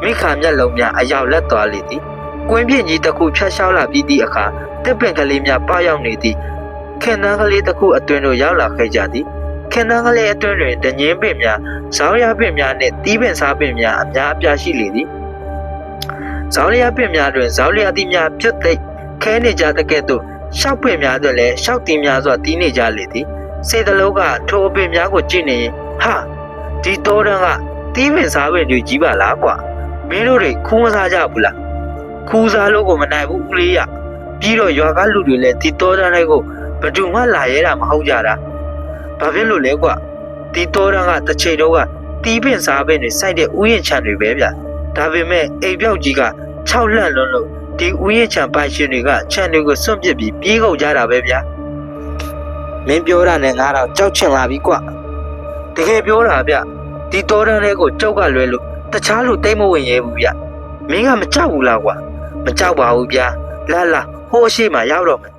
မိခါမျက်လုံးများအယောက်လက်သွားလေသည်ကွင်းပြင်းကြီးတစ်ခုဖြတ်လျှောက်လာပြီးသည့်အခါတစ်ပင်ကလေးများပရောက်နေသည်ခင်နှန်းကလေးတစ်ခုအတွင်းတို့ရောက်လာခဲ့ကြသည်ခင်နှန်းကလေးအတွင်းတွင်တငင်းပင်များဇောင်းရပင်များနှင့်တီးပင်စားပင်များအများအပြားရှိလေသည်ဇောင်းရပင်များတွင်ဇောင်းရသည့်များပြုတ်သိပ်ခဲနေကြတဲ့ကဲ့သို့ရှောက်ပင်များတွင်လည်းရှောက်တီးများစွာတီးနေကြလေသည်စေတလုံးကထိုအပင်များကိုကြည့်နေရင်ဟာဒီတောတန်းကတီးပင်စားပင်တွေကြီးပါလားကွာမင်းတို့တွေခူးမစားကြဘူးလားခူးစားလို့ကိုမနိုင်ဘူးဦးလေးရပြီးတော့ရွာကလူတွေလည်းဒီတောတန်းလေးကိုဘယ်သူမှလာရဲတာမဟုတ်ကြတာဘာဖြစ်လို့လဲကွာဒီတောတန်းကတစ်ချိန်တော့ကတီးပင်စားပင်တွေစိုက်တဲ့ဥယျာဉ်ခြံတွေပဲဗျဒါပေမဲ့အိမ်ပြောက်ကြီးက6လန့်လွန်းလို့ဒီဥယျာဉ်ခြံပိုင်ရှင်တွေကခြံတွေကိုစွန့်ပစ်ပြီးပြေးကုန်ကြတာပဲဗျမင်းပြောတာနဲ့ငါတော့ကြောက်ချင်လာပြီကွာတကယ်ပြောတာဗျဒီတောတန်းလေးကိုကြောက်ကလွဲလို့တခြားလူတိတ်မဝင်ရဲဘူးဗျမင်းကမကြောက်ဘူးလားကွာမကြောက်ပါဘူးဗျလာဟိုးရှိမှရောက်တော့မယ်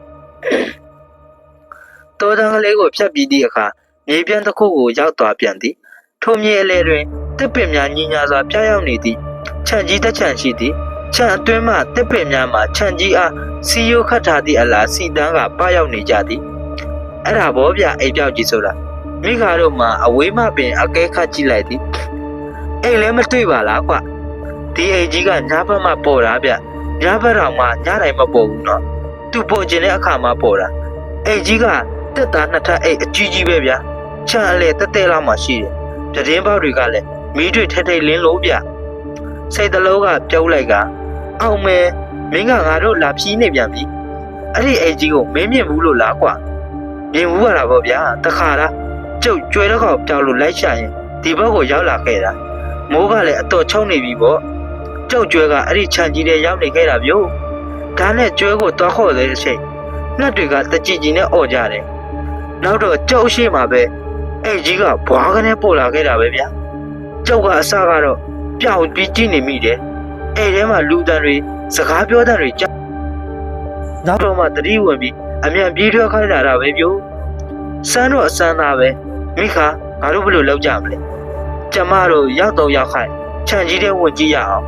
တောတန်းကလေးကိုဖြတ်ပြီးသည့်အခါမြေပြန့်တစ်ခုကိုရောက်သွားပြန်သည်ထိုမြေအလဲတွင်တစ်ပင်များညီညာစွာပြရောက်နေသည်ခြံကြီးတစ်ခြံရှိသည်ခြံအတွင်းမှတစ်ပင်များမှာခြံကြီးအားစီယိုခတ်ထားသည့်အလားစီတန်းကပရောက်နေကြသည်အဲ့ဒါဘောဗျအိမ်ပြောက်ကြီးဆိုတာမိခါတို့မှအဝေးမှပင်အကဲခတ်ကြည့်လိုက်သည်အိမ်လည်းမတွေ့ပါလားကွဒီအိမ်ကြီးကညာဘက်မှပေါ်တာဗျညာဘက်တော့မှညတိုင်းမပေါ်ဘူးနော်သူပေါ်ကျင်တဲ့အခါမှပေါ်တာအိမ်ကြီးကတက်တာနှစ်ထပ်အိမ်အကြီးကြီးပဲဗျခြံအလေတက်တက်လောက်မှရှိတယ်သတင်းပေါက်တွေကလည်းမီးတွေထက်ထိတ်လင်းလို့ဗျစိတ်တလုံးကပြုံးလိုက်ကအောင်မဲမင်းကငါတို့လာဖြီးနေပြန်ပြီအဲ့ဒီအိမ်ကြီးကိုမင်းမြင်ဘူးလို့လားကွမြင်ဘူးရတာပေါ့ဗျာတခါလားကျုပ်ကျွဲတော့ကောက်ပြောက်လို့လိုက်ရှာရင်ဒီဘက်ကိုရောက်လာခဲ့တာမိုးကလည်းအတော်ချုံနေပြီပေါ့ကျုပ်ကျွဲကအဲ့ဒီခြံကြီးထဲရောက်နေခဲ့တာဗျို့ဒါနဲ့ကျွဲကိုတွားခေါ်တဲ့အချိန်ငှက်တွေကတကြည်ကြည်နဲ့အော်ကြတယ်နောက်တော့ကျုပ်ရှိမှပဲအဲ့ကြီးကဘွားကနေပို့လာခဲ့တာပဲဗျာကျုပ်ကအစကတော့ပြောင်းပြီးကြည့်နေမိတယ်အဲ့ထဲမှာလူတန်တွေစကားပြောတန်တွေကြားနောက်တော့မှတတိဝင်ပြီးအမြန်ပြေးထွက်ခိုင်းလာတာပဲဗျို့စမ်းတော့အစမ်းသားပဲမိခါငါတို့ဘယ်လိုလုပ်ကြမလဲကျမတို့ရောက်တော့ရောက်ခိုင်းခြံကြီးထဲဝင်ကြည့်ရအောင်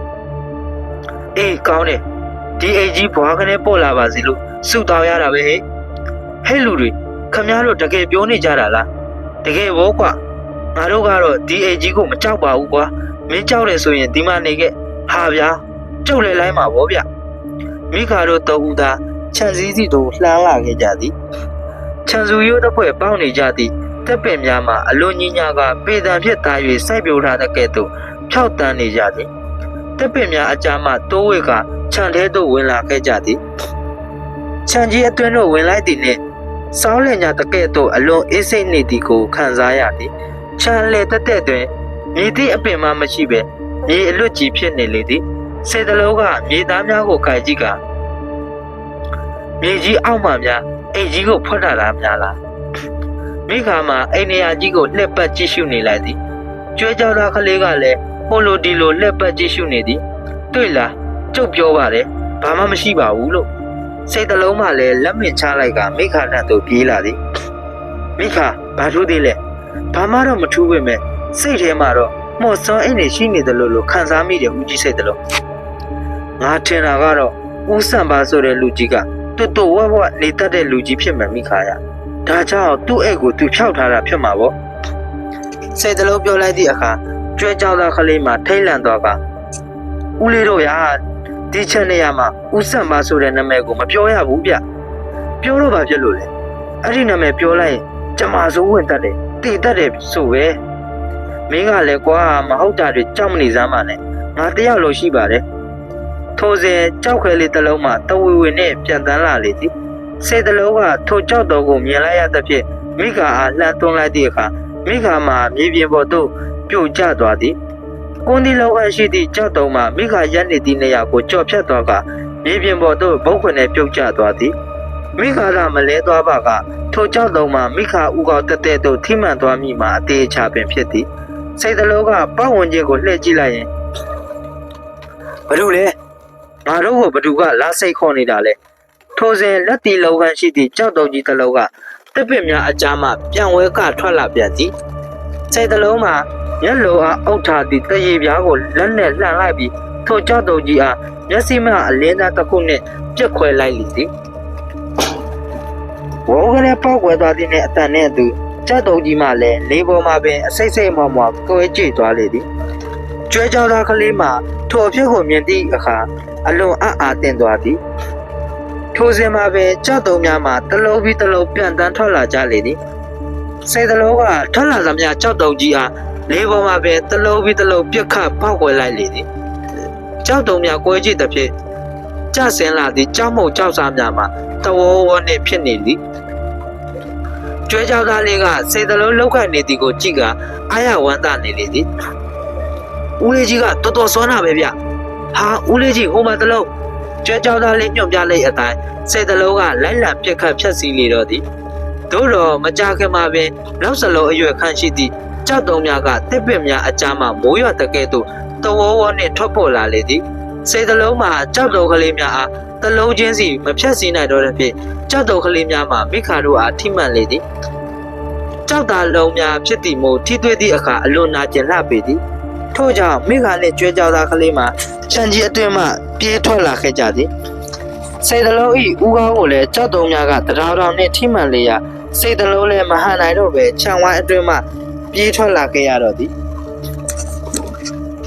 အေးကောင်းတယ်ဒီအိမ်ကြီးဘွားကနေပို့လာပါစီလို့စုတောင်းရတာပဲဟဲ့လူတွေခမည်းတော်တကယ်ပြောနေကြတာလားတကယ်ဘောကွာငါတို့ကတော့ဒီအိမ်ကြီးကိုမကြောက်ပါဘူးကွာမင်းကြောက်တယ်ဆိုရင်ဒီမှာနေခဲ့ဟာဗျာကျုပ်လည်းလိုက်မှာဗောဗျမိခါတို့တော့ဦးသားခြံစည်းစီတို့လှမ်းလာခဲ့ကြသည်ခြံစုရိုးတစ်ဖွဲ့ပေါင်းနေကြသည်တပ်ပင်များမှာအလွန်ကြီးညာကပေတံဖြစ်သား၍စိုက်ပျိုးထားတဲ့ကဲ့သို့ဖြောက်တန်းနေကြသည်တပ်ပင်များအကြားမှတိုးဝဲကခြံထဲသို့ဝင်လာခဲ့ကြသည်ခြံကြီးအတွင်းသို့ဝင်လိုက်သည်နှင့်စောင်းလင်ညာတကဲ့သို့အလွန်အေးစိတ်နေသည်ကိုခံစားရသည်ခြံလေတက်တဲ့တွင်မြေသည့်အပင်မှမရှိပဲမြေအလွတ်ကြီးဖြစ်နေလေသည်စေတလုံးကမြေသားများကိုကြိုက်ကြည့်ကမြေကြီးအောက်မှများအိမ်ကြီးကိုဖွက်ထားတာများလားမိခါမှာအိမ်နေရာကြီးကိုလှက်ပတ်ကြည့်ရှုနေလိုက်သည်ကျွဲကြောက်သားကလေးကလည်းဟိုလိုဒီလိုလှက်ပတ်ကြည့်ရှုနေသည်တွေ့လားကျုပ်ပြောပါတယ်ဘာမှမရှိပါဘူးလို့စိတ်တလုံးမှလည်းလက်မင်ချလိုက်ကမိခါနဲ့သူပြေးလာသည်မိခါဘာထူးသေးလဲဘာမှတော့မထူးပေမဲ့စိတ်ထဲမှာတော့မော်စွန်အိမ်နေရှိနေတယ်လို့ခံစားမိတယ်ဦးကြီးစိတ်တလုံးငါထင်တာကတော့ ဦးစံပါဆိုတဲ့လူကြီးကတူဝက်ဝက်နေတတ်တဲ့လူကြီးဖြစ်မှမိခါရဒါကြောင့်သူ့အိတ်ကိုသူဖြောက်ထားတာဖြစ်မှာပေါ့စိတ်တလုံးပြောလိုက်သည့်အခါကျွဲကြောက်သားကလေးမှထိတ်လန့်သွားကဦးလေးတို့ရာဒီချက်နေရမှာဦးစံပါဆိုတဲ့နာမည်ကိုမပြောရဘူးဗျပြောတော့ဘာဖြစ်လို့လဲအဲ့ဒီနာမည်ပြောလိုက်ရင်ကျမစိုးဝင်တတ်တယ်တည်တတ်တယ်ဆိုပဲမင်းကလည်းကွာမဟုတ်တာတွေကြောက်မနေစမ်းပါနဲ့ငါတယောက်လို့ရှိပါတယ်ထိုစဉ်ကြောက်ခဲလေးတစ်လုံးမှတဝေဝေနဲ့ပြန်တန်းလာလေသည်စိတ်တစ်လုံးကထိုကြောက်တော်ကိုမြင်လိုက်ရသဖြင့်မိခါအားလှမ်းသွင်းလိုက်သည့်အခါမိခါမှာမြေပြင်ပေါ်သို့ပြိုကျသွားသည်ကွန်ဒီလောက်အရှိသည့်ကြောက်တော်မှာမိခါရက်နေသည့်နေရာကိုကြော်ဖြတ်သွားကမြေပြင်ပေါ်သို့ဘုတ်ခွနဲ့ပြုတ်ကျသွားသည်မိခါကမလဲသွားပါကထိုကြောက်တော်မှာမိခါဥကောက်တက်တဲ့သို့ထိမှန်သွားမိမှာအသေးချပင်ဖြစ်သည်စိတ်တစ်လုံးကပတ်ဝန်းကျင်ကိုလှည့်ကြည့်လိုက်ရင်ဘာလို့လဲငါတို့ကိုဘသူကလာစိတ်ခေါ်နေတာလဲထိုစဉ်လက်တီလောကန်ရှိသည့်ကြောက်တော်ကြီးတစ်လုံးကတစ်ပစ်များအကြားမှပြန်ဝဲကထွက်လာပြန်သည်စိတ်တစ်လုံးမှာမျက်လုံးအားအုပ်ထားသည့်တရေပြားကိုလက်နဲ့လှန်လိုက်ပြီးထိုကြောက်တော်ကြီးအားမျက်စိမှအလင်းသားတစ်ခုနှင့်ပြက်ခွဲလိုက်လေသည်ဝေါကလေးပေါက်ွယ်သွားသည်နှင့်အတန်နှင့်အတူကြောက်တော်ကြီးမှလည်းလေပေါ်မှာပင်အစိမ့်စိမ့်မော်မော်ကွဲကြည့်သွားလေသည်ကျွဲကြောက်သားကလေးမှထိုအဖြစ်ကိုမြင်သည့်အခါအလွန်အားတင်သွားသည်ထိုစဉ်မှာပဲကြောက်တုံများမှတလုံးပြီးတလုံးပြန်တန်းထွက်လာကြလေသည်စိတ်တလုံးကထွက်လာသမျှကြောက်တုံကြီးအားလေပေါ်မှာပဲတလုံးပြီးတလုံးပြက်ခတ်ပေါက်ကွယ်လိုက်လေသည်ကြောက်တုံများကွဲကြည့်သဖြင့်ကျဆင်းလာသည့်ကြောက်မုံကြောက်စားများမှတဝဝနှင့်ဖြစ်နေသည်ကျွဲကြောက်သားလေးကစိတ်တလုံးလောက်ခတ်နေသည်ကိုကြည့်ကအာရဝမ်းသာနေလေသည်ဦးလေးကြီးကတော်တော်စွမ်းတာပဲဗျဟာဦးလေးကြီးဟိုမှာတလုံးကျွဲကြောက်သားလေးညွန့်ပြလိုက်အတိုင်းစိတ်တလုံးကလိုက်လံပြက်ခတ်ဖြတ်စီလေတော့သည်သို့တော့မကြခင်မှာပင်နောက်စလုံးအရွယ်ခန့်ရှိသည့်ကြောက်တုံးများကတစ်ပစ်များအကြားမှမိုးရွာတကဲ့သို့တဝဝနှင့်ထွက်ပေါ်လာလေသည်စိတ်တလုံးမှာကြောက်တုံးကလေးများအားတလုံးချင်းစီမဖြတ်စည်းနိုင်တော့တဲ့ဖြင့်ကြောက်တုံးကလေးများမှမိခါတို့အားထိမှန်လေသည်ကြောက်သားလုံးများဖြစ်သည့်မို့ထိတွေ့သည့်အခါအလွန်နာကျင်လှပေသည်ထို့ကြောင့်မိခါနှင့်ကျွဲကြောက်သားကလေးမှာခြံကြီးအတွင်းမှပြေးထွက်လာခဲ့ကြသည်စိတ်တလုံးဤဦးကောင်းကိုလည်းကြောက်တုံးများကတရားတော်နှင့်ထိမှန်လေရာစိတ်တလုံးလည်းမဟန်နိုင်တော့ပဲခြံဝိုင်းအတွင်းမှပြေးထွက်လာခဲ့ရတော့သည်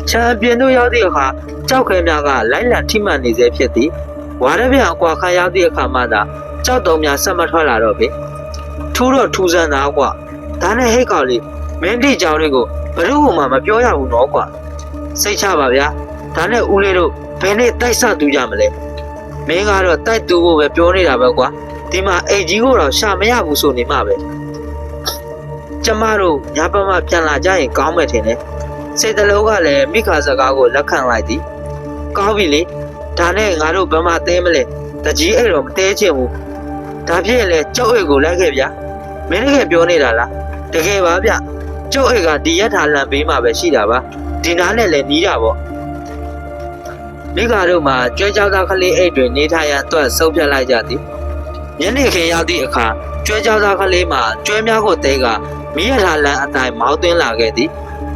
ခြံပြင်သို့ရောက်သည့်အခါကြောက်ခဲများကလိုက်လံထိမှန်နေစေဖြစ်သည်ဝါရပြအကွာခါရောက်သည့်အခါမှသာကြောက်တုံးများဆက်မထွက်လာတော့ပေထူးတော့ထူးဆန်းသားကွာဒါနဲ့ဟိတ်ကောင်လေးမင်းတိကြောင်လေးကိုဘယ်လို့မှမပြောရဘူးတော့ကွာစိတ်ချပါဗျာဒါနဲ့ဦးလေးတို့ဘယ်နဲ့တိုက်ဆတူကြမလဲမင်းကတော့တိုက်တူဖို့ပဲပြောနေတာပဲကွာဒီမှာအိမ်ကြီးကိုတော့ရှာမရဘူးဆိုနေမှပဲကျမတို့ညပမပြန်လာကြရင်ကောင်းမယ်ထင်တယ်စိတ်တလုံးကလည်းမိခါစကားကိုလက်ခံလိုက်သည်ကောင်းပြီလေဒါနဲ့ငါတို့ဘယ်မှတဲမလဲတကြီးအဲ့တော့မတဲချင်ဘူးဒါဖြစ်ရင်လေကြောက်အိတ်ကိုလိုက်ခဲ့ဗျာမင်းလည်းပြောနေတာလားတကယ်ပါဗျကြောက်အိတ်ကဒီရက်ထာလန်ပေးမှာပဲရှိတာပါဒီနားနဲ့လည်းနီးတာပေါ့မိခါတို့မှာကျွဲကြောက်သားကလေးအိတ်တွေနေထိုင်ရန်အတွက်ဆုံးဖြတ်လိုက်ကြသည်ညနေခင်းရောက်သည့်အခါကျွဲကြောက်သားကလေးမှာကျွဲများကိုတဲကမိရထာလန်အတိုင်းမောင်းသွင်းလာခဲ့သည်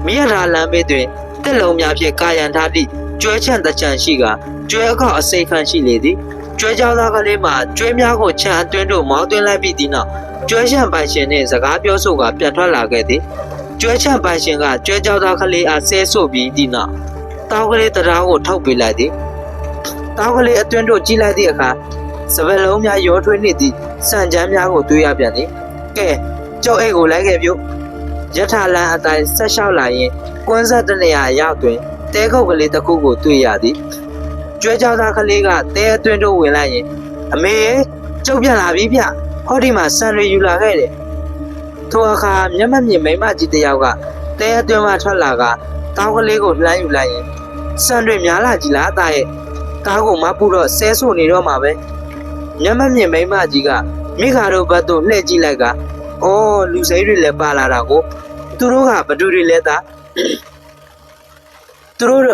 မိရထာလန်ဘေးတွင်တက်လုံးများဖြင့်ကာယံထားသည့်ကျွဲချန့်တချန့်ရှိကကျွဲအခေါက်အစိတ်ခန့်ရှိလေသည်ကျွဲကြောက်သားကလေးမှာကျွဲများကိုချန့်အတွင်းတို့မောင်းသွင်းလိုက်ပြီးသည့်နောက်ကျွဲချန့်ပိုင်ရှင်နှင့်စကားပြောဆိုကပြန်ထွက်လာခဲ့သည်ကျွဲချန့်ပိုင်ရှင်ကကျွဲကြောက်သားကလေးအားဆဲဆိုပြီးသည့်နောက်တောင်းကလေးတရားကိုထောက်ပေးလိုက်သည်တောင်းကလေးအတွင်းတို့ကြည့်လိုက်သည့်အခါစပယ်လုံးများရောထွေးနေသည့်စံချမ်းများကိုတွေ့ရပြန်သည်ကဲကြောက်အိတ်ကိုလိုက်ခဲ့ပြုယထာလန်အတိုင်းဆက်လျှောက်လာရင်ကွန်းဆက်တနေရာရောက်တွင်တဲခုတ်ကလေးတစ်ခုကိုတွေ့ရသည်ကျွဲကြောက်သားကလေးကတဲအတွင်းတို့ဝင်လိုက်ရင်အမေကျုပ်ပြန်လာပြီဗျဟောဒီမှာဆန်တွေယူလာခဲ့တယ်ထိုအခါမျက်မှန်မြင်မိမကြီးတစ်ယောက်ကတဲအတွင်းမှထွက်လာကတောင်းကလေးကိုလှမ်းယူလိုက်ရင်ဆန်တွေများလာကြည်လားတာရဲ့ကားကိုမပူတော့ဆဲဆိုနေတော့မှာပဲမျက်မှန်မြင်မိမကြီးကမိခါတို့ဘက်သို့လှည့်ကြည့်လိုက်ကအော်လူစိမ်းတွေလည်းပါလာတာကိုသူတို့ကဘသူတွေလဲသားသူတို့က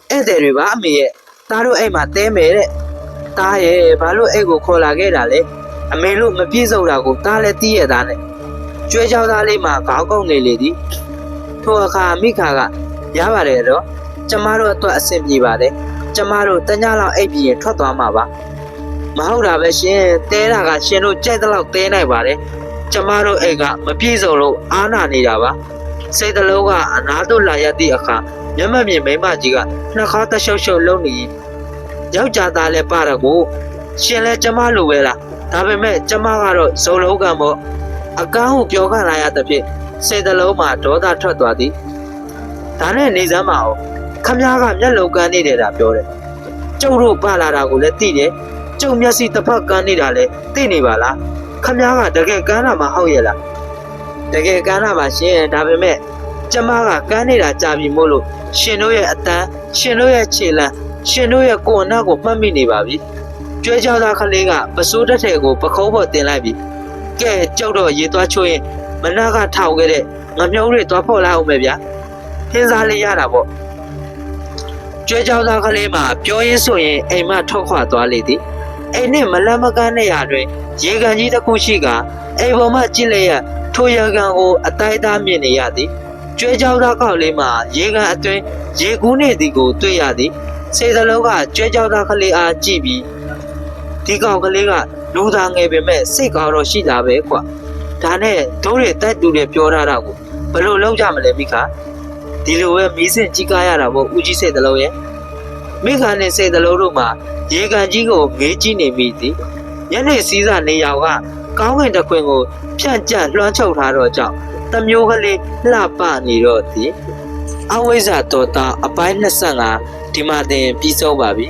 ဧည့်သည်တွေပါအမေရဲ့သားတို့အိမ်မှာတဲမယ်တဲ့သားရဲ့ဘာလို့အိမ်ကိုခေါ်လာခဲ့တာလဲအမေလို့မပြည့်စုံတာကိုသားလည်းတီးရသားနဲ့ကျွဲကြောက်သားလေးမှာခေါင်းကုန်းနေလေသည်ထိုအခါမိခါကရပါတယ်တော့ကျမတို့အတွက်အဆင်ပြေပါတယ် ကျမတို့တညလောက်အိပ်ပြီးရင်ထွက်သွားမှာပါမဟုတ်တာပဲရှင်တဲတာကရှင်တို့ကြိုက်တဲ့လောက်တဲနိုင်ပါတယ်ကျမတို့အိမ်ကမပြည့်စုံလို့အားနာနေတာပါစိတ်တလုံးကအနာတို့လာရသည့်အခါမျက်မှန်မြင်မိမကြီးကနှာခေါင်းတရှုပ်ရှုပ်လုံးနေယောက်ျားသားလည်းပါတော့ကိုရှင်လဲကျမလိုပဲလားဒါပေမဲ့ကျမကတော့ဇုံလုံးကံပေါ့အကောင်းကိုပြောခလာရတဲ့ဖြင့်စိတ်တလုံးမှာဒေါသထွက်သွားသည်ဒါနဲ့နေစမ်းမအောင်ခမည်းကမျက်လုံးကန်းနေတယ်တာပြောတယ်ကျုပ်တို့ပါလာတာကိုလည်းသိတယ်ကျုပ်မျက်စိတစ်ဖက်ကန်းနေတာလည်းသိနေပါလားခမည်းကတကယ်ကန်းတာမဟုတ်ရဲ့လားတကယ်ကန်းတာပါရှင်ဒါပေမဲ့ကျမကကန်းနေတာကြာပြီမို့လို့ရှင်တို့ရဲ့အတန်းရှင်တို့ရဲ့ခြေလမ်းရှင်တို့ရဲ့ကိုယ်အနာကိုမှတ်မိနေပါပြီကျွဲကြောသားကလေးကပစိုးတက်ထဲကိုပခုံးပေါ်တင်လိုက်ပြီကဲကြောက်တော့ရေသွားချိုးရင်မနာကထောက်ခဲ့တဲ့ငမြုံးတွေသွားဖော်လိုက်အောင်ပဲဗျာဟင်းစားလေးရတာပေါ့ကျွဲကြောသားကလေးမှာပြောရင်းဆိုရင်အိမ်မထွက်ခွာသွားလေသည်အိမ်နဲ့မလန့်မကန်းတဲ့ရာတွင်ရေကန်ကြီးတစ်ခုရှိကအိမ်ပေါ်မှကြည့်လျက်ထိုရေကန်ကိုအတိုင်းအတာမြင်နေရသည်ကျွဲကြောသားကောက်လေးမှာရေကန်အတွင်းရေကူးနေသည်ကိုတွေ့ရသည်စေတလုံးကကျွဲကြောသားကလေးအားကြည့်ပြီးဒီကောင်ကလေးကလူသားငယ်ပေမဲ့စိတ်ကောင်းတော့ရှိတာပဲကွာဒါနဲ့တို့တွေတက်တူတွေပြောထားတာကိုဘယ်လိုလုပ်ကြမလဲမိခါဒီလိုပဲမီးစင်ကြီးကားရတာပေါ့ဦးကြီးစိတ်တလုံးရဲ့မိခါနဲ့စိတ်တလုံးတို့မှာရေကန်ကြီးကိုငေးကြည့်နေမိသည်ညနေစည်းစာနေရောင်ကကောင်းကင်တစ်ခွင်ကိုဖြန့်ကျက်လွှမ်းချုပ်ထားတော့ကြောင့်တမျိုးကလေးလှပနေတော့သည်အဝိဇ္ဇာတော်တာအပိုင်း25ဒီမှာတင်ပြီးဆုံးပါပြီ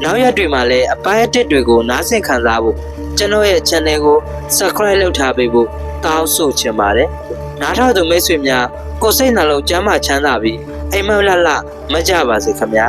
နောက်ရက်တွေမှာလည်းအပိုင်းအတစ်တွေကိုနားဆင်ခံစားဖို့ကျွန်တော်ရဲ့ channel ကို subscribe လုပ်ထားပေးဖို့တောင်းဆိုချင်ပါတယ်နားထောင်သူမိတ်ဆွေများကိုယ်စိတ်နှလုံးကျန်းမာချမ်းသာပြီးအိမ်မက်လှလှမကြပါစေခင်ဗျာ